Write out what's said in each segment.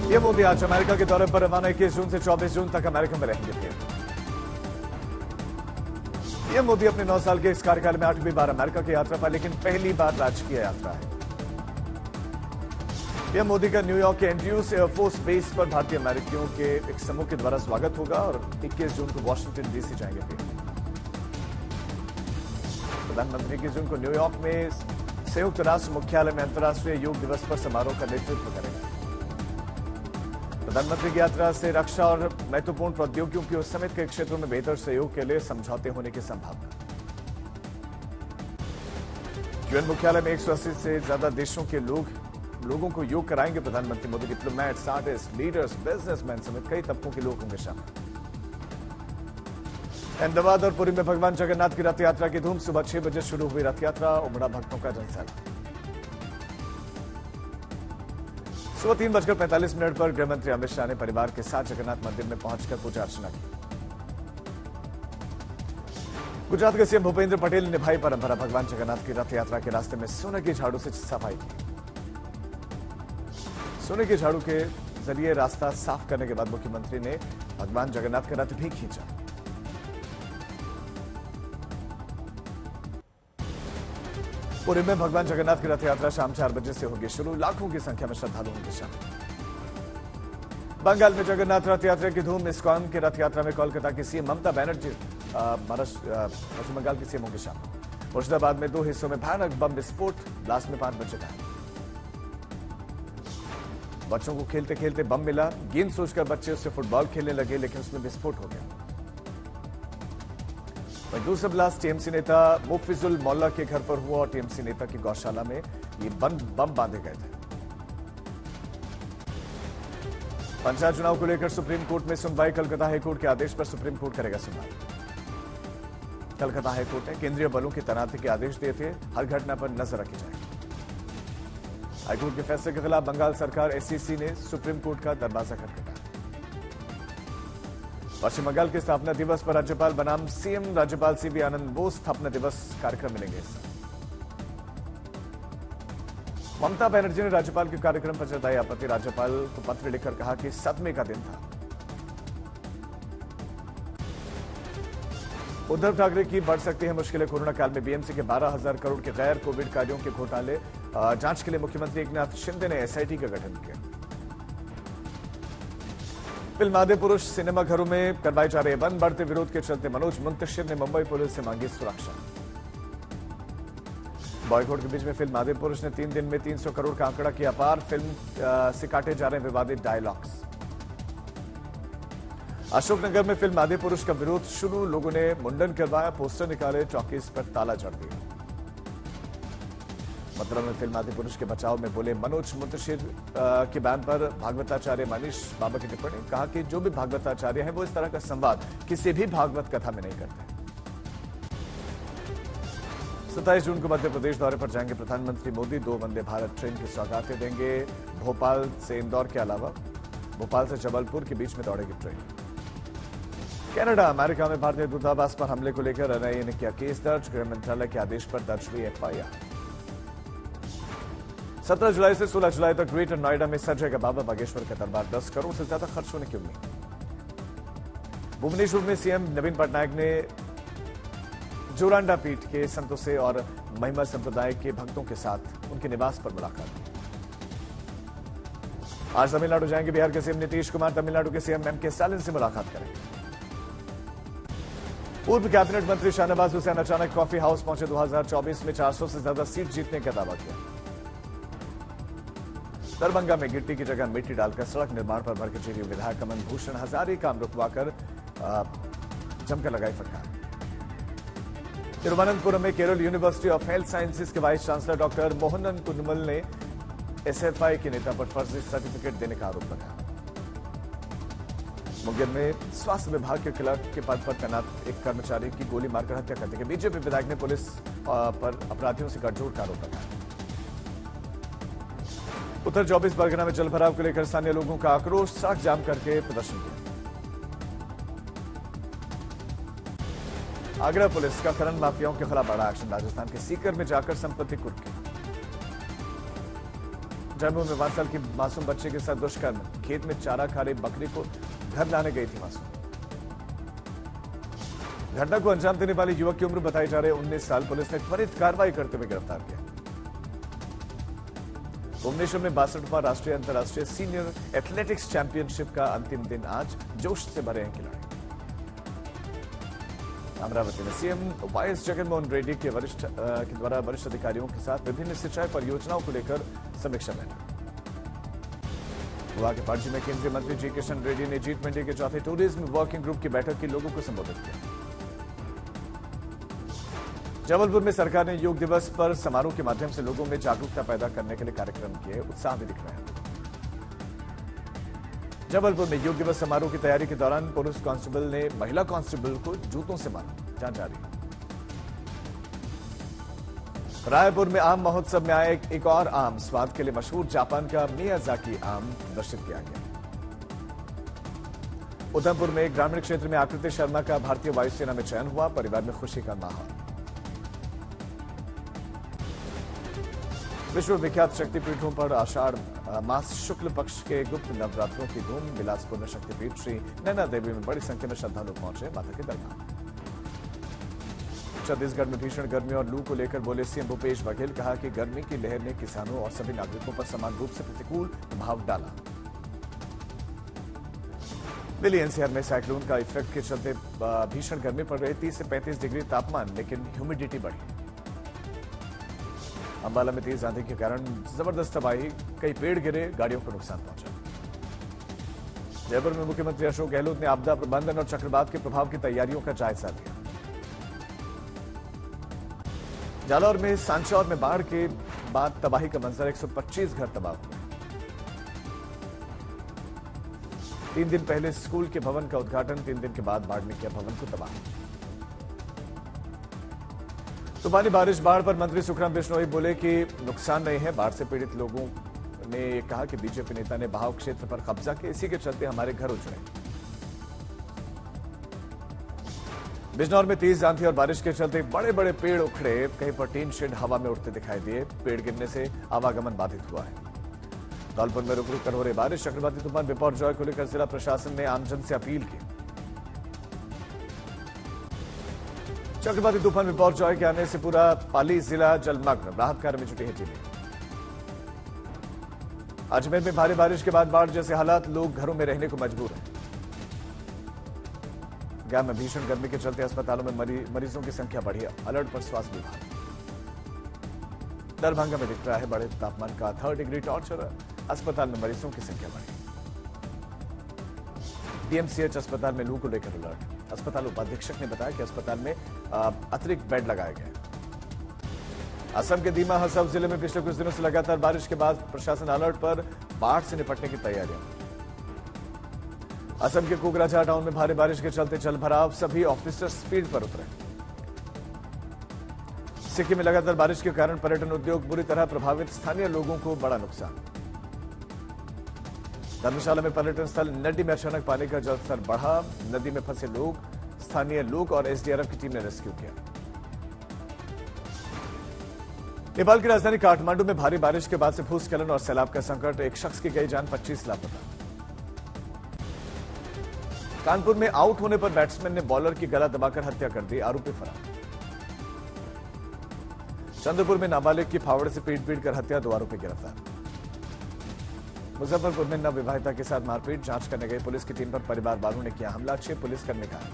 ये मोदी आज अमेरिका के दौरे पर रवाना 21 जून से 24 जून तक अमेरिका में रहेंगे। ये मोदी अपने 9 साल के इस कार्यकाल में 8वीं बार अमेरिका की यात्रा पर, लेकिन पहली बार राजकीय यात्रा है। यह मोदी का न्यूयॉर्क के एंड्रयूज एयरफोर्स बेस पर भारतीय अमेरिकियों के एक समूह के द्वारा स्वागत होगा और 21 जून को वॉशिंगटन डीसी जाएंगे। प्रधानमंत्री 21 जून को न्यूयॉर्क में संयुक्त राष्ट्र मुख्यालय में अंतर्राष्ट्रीय योग दिवस पर समारोह का नेतृत्व करेंगे। प्रधानमंत्री की यात्रा से रक्षा और महत्वपूर्ण प्रौद्योगिकियों समेत कई क्षेत्रों में बेहतर सहयोग के लिए समझौते होने की संभावना। यूएन मुख्यालय में 180 से ज्यादा देशों के लोगों को योग कराएंगे प्रधानमंत्री Modi. Diplomats, artist, leaders, businessman समेत कई तबकों के लोग होंगे शामिल। अहमदाबाद और पुरी में भगवान जगन्नाथ की रथ यात्रा की धूम। सुबह 6 बजे शुरू हुई रथ यात्रा, उमड़ा भक्तों का जनसैलाब। सुबह 3:45 पर गृहमंत्री अमित शाह ने परिवार के साथ जगन्नाथ मंदिर में पहुंचकर पूजा अर्चना की। गुजरात के सीएम भूपेंद्र पटेल ने निभाई परंपरा। भगवान जगन्नाथ की रथ यात्रा के रास्ते में सोने की झाड़ू से सफाई की। सोने की झाड़ू के जरिए रास्ता साफ करने के बाद मुख्यमंत्री ने भगवान जगन्नाथ का रथ भी खींचा। पुरी में भगवान जगन्नाथ की रथ यात्रा शाम 4 बजे से होगी शुरू। लाखों की संख्या में श्रद्धालु होंगे शामिल। बंगाल में जगन्नाथ रथ यात्रा की धूम। इस्कॉन की रथ यात्रा में कोलकाता की सीएम ममता बनर्जी पश्चिम बंगाल की सीएम होंगे शामिल। मुर्शिदाबाद में 2 हिस्सों में भयानक बम विस्फोट, ब्लास्ट में 5 बच्चे घायल। बच्चों को खेलते खेलते बम मिला। गेंद सोचकर बच्चे उससे फुटबॉल खेलने लगे, लेकिन उसमें विस्फोट हो गया। वहीं दूसरा ब्लास्ट टीएमसी नेता मुफिजुल मौला के घर पर हुआ और टीएमसी नेता की गौशाला में ये बम बांधे गए थे। पंचायत चुनाव को लेकर सुप्रीम कोर्ट में सुनवाई। कलकत्ता हाईकोर्ट के आदेश पर सुप्रीम कोर्ट करेगा सुनवाई। कलकत्ता हाईकोर्ट ने केंद्रीय बलों की तैनाती के आदेश दिए थे। हर घटना पर नजर रखी जाएगी। हाईकोर्ट के फैसले के खिलाफ बंगाल सरकार एससीसी ने सुप्रीम कोर्ट का दरवाजा खटखटाया। पश्चिम बंगाल के स्थापना दिवस पर राज्यपाल बनाम सीएम राज्यपाल सीवी आनंद बोस स्थापना दिवस कार्यक्रम मिलेंगे। ममता बनर्जी ने राज्यपाल के कार्यक्रम पर जताई आपत्ति। राज्यपाल को पत्र लिखकर कहा कि सदमे का दिन था। उद्धव ठाकरे की बढ़ सकती है मुश्किलें। कोरोना काल में बीएमसी के 12,000 करोड़ के गैर कोविड कार्यों के घोटाले जांच के लिए मुख्यमंत्री एकनाथ शिंदे ने एसआईटी का गठन किया। फिल्म आदि पुरुष सिनेमा घरों में करवाए जा रहे बंद। बढ़ते विरोध के चलते मनोज मुंतशिर ने मुंबई पुलिस से मांगी सुरक्षा। बॉयकॉट के बीच में फिल्म आदि पुरुष ने 3 दिन में 300 करोड़ का आंकड़ा किया पार। फिल्म से काटे जा रहे विवादित डायलॉग्स। अशोकनगर में फिल्म आदि पुरुष का विरोध शुरू। लोगों ने मुंडन करवाया, पोस्टर निकाले, चौकीस पर ताला जड़ दिया। मथुरा में फिल्म आदि पुरुष के बचाव में बोले मनोज मुंतशिर के बयान पर भागवताचार्य मनीष बाबा की टिप्पणी। कहा कि जो भी भागवताचार्य हैं वो इस तरह का संवाद किसी भी भागवत कथा में नहीं करते। 27 जून को मध्य प्रदेश दौरे पर जाएंगे प्रधानमंत्री मोदी। 2 वंदे भारत ट्रेन की सौगातें देंगे। भोपाल से इंदौर के अलावा भोपाल से जबलपुर के बीच में दौड़ेगी ट्रेन। कनाडा अमेरिका में भारतीय दूतावास पर हमले को लेकर एनआईए ने किया केस दर्ज। गृह मंत्रालय के आदेश पर दर्ज हुई एफआईआर। 17 जुलाई से 16 जुलाई तक ग्रेटर नोएडा में सजेगा बाबा बागेश्वर का दरबार। 10 करोड़ से ज्यादा खर्च होने की उम्मीद। भुवनेश्वर में सीएम नवीन पटनायक ने जोरांडा पीठ के संतों से और महिमा संप्रदाय के भक्तों के साथ उनके निवास पर मुलाकात। आज तमिलनाडु जाएंगे बिहार के सीएम नीतीश कुमार। तमिलनाडु के सीएम एमके स्टालिन से मुलाकात करेंगे। पूर्व कैबिनेट मंत्री शाहनवाज हुसैन अचानक कॉफी हाउस पहुंचे। 2024 में 400 से ज्यादा सीट जीतने का दावा किया। दरभंगा में गिट्टी की जगह मिट्टी डालकर सड़क निर्माण पर भड़के विधायक अमन भूषण हजारी काम रुकवाकर जमकर लगाई फटकार। तिरुवनंतपुरम में Kerala university of health sciences के vice chancellor doctor Mohanan Kunnummal ने एसएफआई के नेता पर फर्जी सर्टिफिकेट देने का आरोप लगाया। मुंगेर में स्वास्थ्य विभाग के क्लर्क के पद पर तैनात एक कर्मचारी की गोली मारकर हत्या कर दी गई। बीजेपी विधायक ने पुलिस पर अपराधियों से गठजोड़ का आरोप लगाया। उत्तर 24 परगना में जलभराव को लेकर स्थानीय लोगों का आक्रोश। सड़क जाम करके प्रदर्शन किया। आगरा पुलिस का खनन माफियाओं के खिलाफ बड़ा एक्शन। राजस्थान के सीकर में जाकर संपत्ति कुर्क की। जम्मू में 5 साल की मासूम बच्चे के साथ दुष्कर्म, खेत में चारा खा रही बकरी को घर लाने गई थी मासूम। घटना को अंजाम देने वाले युवक की उम्र बताई जा रही 19 साल। पुलिस ने त्वरित कार्रवाई करते हुए गिरफ्तार किया। भुवनेश्वर में 62वां राष्ट्रीय अंतर्राष्ट्रीय सीनियर एथलेटिक्स चैंपियनशिप का अंतिम दिन आज जोश से भरे हैं खिलाड़ी। अमरावती में सीएम वाईएस जगनमोहन रेड्डी के द्वारा वरिष्ठ अधिकारियों के साथ विभिन्न सिंचाई परियोजनाओं को लेकर समीक्षा बैठक। गोवा के पणजी में केंद्रीय मंत्री जी किशन रेड्डी ने G20 के चौथे टूरिज्म वर्किंग ग्रुप की बैठक के लोगों को संबोधित किया। जबलपुर में सरकार ने योग दिवस पर समारोह के माध्यम से लोगों में जागरूकता पैदा करने के लिए कार्यक्रम किए, उत्साह भी दिख रहा है। जबलपुर में योग दिवस समारोह की तैयारी के दौरान पुलिस कांस्टेबल ने महिला कांस्टेबल को जूतों से मारा, जांच जारी। रायपुर में आम महोत्सव में आए एक और आम, स्वाद के लिए मशहूर जापान का मियाजाकी आम प्रदर्शित किया गया। उधमपुर में ग्रामीण क्षेत्र में आकृति शर्मा का भारतीय वायुसेना में चयन हुआ, परिवार में खुशी का माहौल। विश्व विख्यात शक्तिपीठों पर आषाढ़ मास शुक्ल पक्ष के गुप्त नवरात्रों की धूम। बिलासपुर में शक्तिपीठ श्री नैना देवी में बड़ी संख्या में श्रद्धालु पहुंचे माता के दरबार। छत्तीसगढ़ में भीषण गर्मी और लू को लेकर बोले सीएम भूपेश बघेल, कहा कि गर्मी की लहर ने किसानों और सभी नागरिकों पर समान रूप से प्रतिकूल प्रभाव डाला। दिल्ली एनसीआर में साइक्लोन का इफेक्ट के चलते भीषण गर्मी पड़ रही, 30 से 35 डिग्री तापमान, लेकिन ह्यूमिडिटी बढ़ी। अंबाला में तेज आंधी के कारण जबरदस्त तबाही, कई पेड़ गिरे, गाड़ियों को नुकसान पहुंचा। जयपुर में मुख्यमंत्री अशोक गहलोत ने आपदा प्रबंधन और चक्रवात के प्रभाव की तैयारियों का जायजा लिया। जालौर में सांचौर में बाढ़ के बाद तबाही का मंजर, 125 घर तबाह हुए। 3 दिन पहले स्कूल के भवन का उद्घाटन, 3 दिन के बाद बाढ़ ने किया भवन को तबाह। तूफानी बारिश, बाढ़ पर मंत्री सुखराम बिश्नोई बोले कि नुकसान नहीं है। बाढ़ से पीड़ित लोगों ने कहा कि बीजेपी नेता ने बहाव क्षेत्र पर कब्जा किया, इसी के चलते हमारे घर उजड़े। बिजनौर में तेज आंधी और बारिश के चलते बड़े बड़े पेड़ उखड़े, कहीं पर टीन शेड हवा में उड़ते दिखाई दिए। पेड़ गिरने से आवागमन बाधित हुआ है। धौलपुर में रुक रुक कर हो रही बारिश, चक्रवाती तूफान बिपरजॉय को लेकर जिला प्रशासन ने आमजन से अपील की। चक्रवाती तूफान बिपरजॉय के आने से पूरा पाली जिला जलमग्न, राहत कार्य में जुटी है टीमें। अजमेर में भारी बारिश के बाद बाढ़ जैसे हालात, लोग घरों में रहने को मजबूर हैं। गया में भीषण गर्मी के चलते अस्पतालों में मरीजों की संख्या बढ़ी, अलर्ट पर स्वास्थ्य विभाग। दरभंगा में दिख रहा है बड़े तापमान का 3rd डिग्री टॉर्चर, अस्पताल में मरीजों की संख्या बढ़ी। डीएमसीएच अस्पताल में लू को लेकर अलर्ट, अस्पताल उपाधीक्षक ने बताया कि अस्पताल में अतिरिक्त बेड लगाए गए। असम के दीमा हसब जिले में पिछले कुछ दिनों से लगातार बारिश के बाद प्रशासन अलर्ट पर, बाढ़ से निपटने की तैयारियां। असम के कोकराझार टाउन में भारी बारिश के चलते जलभराव, सभी ऑफिसर्स फील्ड पर उतरे। सिक्किम में लगातार बारिश के कारण पर्यटन उद्योग बुरी तरह प्रभावित, स्थानीय लोगों को बड़ा नुकसान। धर्मशाला में पर्यटन स्थल नड्डी में अचानक पानी का जलस्तर बढ़ा, नदी में फंसे लोग, स्थानीय लोग और एसडीआरएफ की टीम ने रेस्क्यू किया। नेपाल की राजधानी काठमांडू में भारी बारिश के बाद से भूस्खलन और सैलाब का संकट, एक शख्स की गई जान, 25 लापता। कानपुर में आउट होने पर बैट्समैन ने बॉलर की गला दबाकर हत्या कर दी, आरोपी फरार। चंद्रपुर में नाबालिग की फावड़े से पीट कर हत्या, 2 आरोपी गिरफ्तार। मुजफ्फरपुर में नवविवाहिता के साथ मारपीट, जांच करने गई पुलिस की टीम पर परिवार वालों ने किया हमला, 6 पुलिसकर्मी घायल।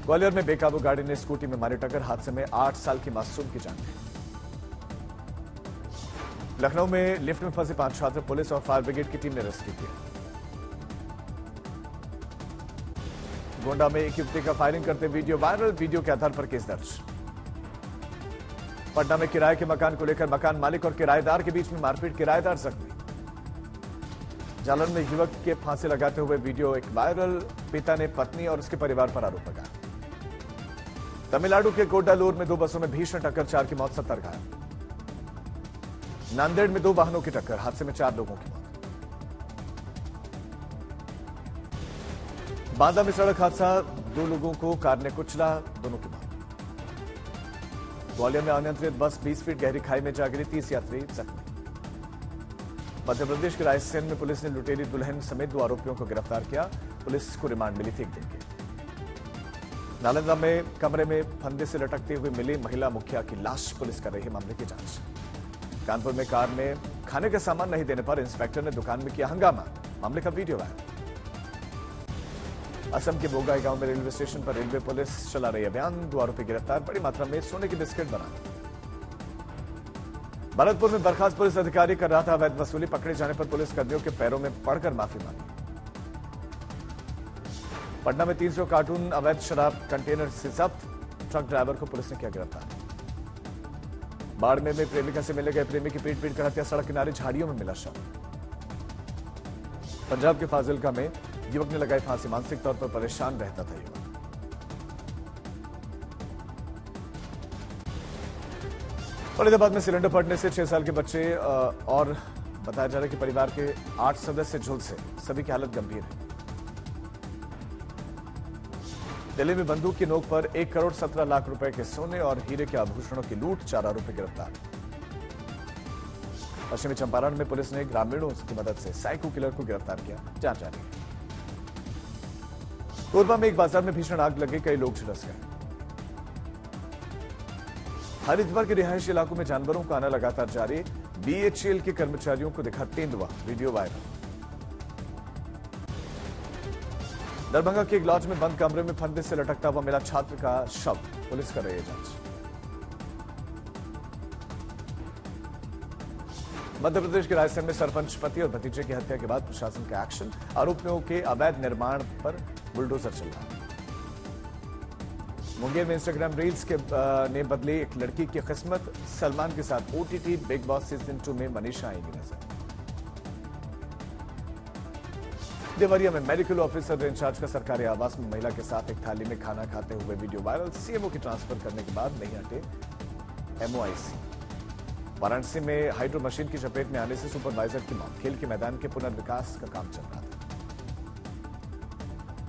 ग्वालियर में बेकाबू गाड़ी ने स्कूटी में मारी टक्कर, हादसे में 8 साल की मासूम की जान गई। लखनऊ में लिफ्ट में फंसे 5 छात्र, पुलिस और फायर ब्रिगेड की टीम ने रेस्क्यू किया। गोंडा में एक युवती का फायरिंग करते वीडियो वायरल, वीडियो के आधार पर केस दर्ज। पटना में किराए के मकान को लेकर मकान मालिक और किराएदार के बीच में मारपीट, किराएदार जख्मी। जालौर में युवक के फांसी लगाते हुए वीडियो एक वायरल, पिता ने पत्नी और उसके परिवार पर आरोप लगाया। तमिलनाडु के कोडालूर में 2 बसों में भीषण टक्कर, 4 की मौत, 70 घायल। नांदेड़ में 2 वाहनों की टक्कर, हादसे में 4 लोगों की मौत। बांदा में सड़क हादसा, 2 लोगों को कार ने कुचला, दोनों की मौत। ग्वालियर में अनियंत्रित बस 20 फीट गहरी खाई में जा गिरी, 30 यात्री जख्मी। मध्य प्रदेश के रायसेन में पुलिस ने लुटेरी दुल्हन समेत 2 आरोपियों को गिरफ्तार किया। पुलिस को रिमांड मिली थी 1 दिन की। नालंदा में कमरे में फंदे से लटकती हुई मिली महिला मुखिया की लाश, पुलिस कर रही है मामले की जांच। कानपुर में कार में खाने का सामान नहीं देने पर इंस्पेक्टर ने दुकान में किया हंगामा, मामले का वीडियो वायरल। असम के बोगाई गांव में रेलवे स्टेशन पर रेलवे पुलिस चला रही अभियान, 2 आरोपी गिरफ्तार, बड़ी मात्रा में सोने के बिस्किट बरामद। भरतपुर में बर्खास्त पुलिस अधिकारी कर रहा था अवैध वसूली, पकड़े जाने पर पुलिस कर्मियों के पैरों में पड़कर माफी मांगी। पटना में 300 कार्टून अवैध शराब कंटेनर से जब्त, ट्रक ड्राइवर को पुलिस ने किया गिरफ्तार। बाड़मेर में प्रेमिका से मिले गए प्रेमी की पीट कर हत्या, सड़क किनारे झाड़ियों में मिला शव। पंजाब के फाजिलका में युवक ने लगाई फांसी, मानसिक तौर पर परेशान रहता था युवक। फरीदाबाद में सिलेंडर फटने से 6 साल के बच्चे और बताया जा रहा है कि परिवार के 8 सदस्य झुलसे, सभी की हालत गंभीर है। दिल्ली में बंदूक की नोक पर 1 करोड़ 17 लाख रुपए के सोने और हीरे के आभूषणों की लूट, 4 आरोपी गिरफ्तार। पश्चिमी चंपारण में पुलिस ने ग्रामीणों की मदद से साइको किलर को गिरफ्तार किया, जांच जारी है। कोरबा में एक बाजार में भीषण आग लगी, कई लोग झुलस गए। हरिद्वार के रिहायशी इलाकों में जानवरों का आना लगातार जारी, बीएचईएल के कर्मचारियों को दिखा तेंदुआ, वीडियो वायरल। दरभंगा के एक लॉज में बंद कमरे में फंदे से लटकता हुआ मिला छात्र का शव, पुलिस कर रही है जांच। मध्य प्रदेश के रायसेन में सरपंच पति और भतीजे की हत्या के बाद प्रशासन का एक्शन, आरोपियों के अवैध निर्माण पर बुलडोजर चल रहा है। मुंगेर में इंस्टाग्राम रील्स ने बदली एक लड़की की किस्मत, सलमान के साथ ओटीटी बिग बॉस सीजन 2 में मनीषा आएंगी नजर। देवरिया में मेडिकल ऑफिसर इंचार्ज का सरकारी आवास में महिला के साथ एक थाली में खाना खाते हुए वीडियो वायरल, सीएमओ की ट्रांसफर करने के बाद नहीं हटे एमओआईसी। वाराणसी में हाइड्रो मशीन की चपेट में आने से सुपरवाइजर की मौत, खेल के मैदान के पुनर्विकास का काम चल रहा था।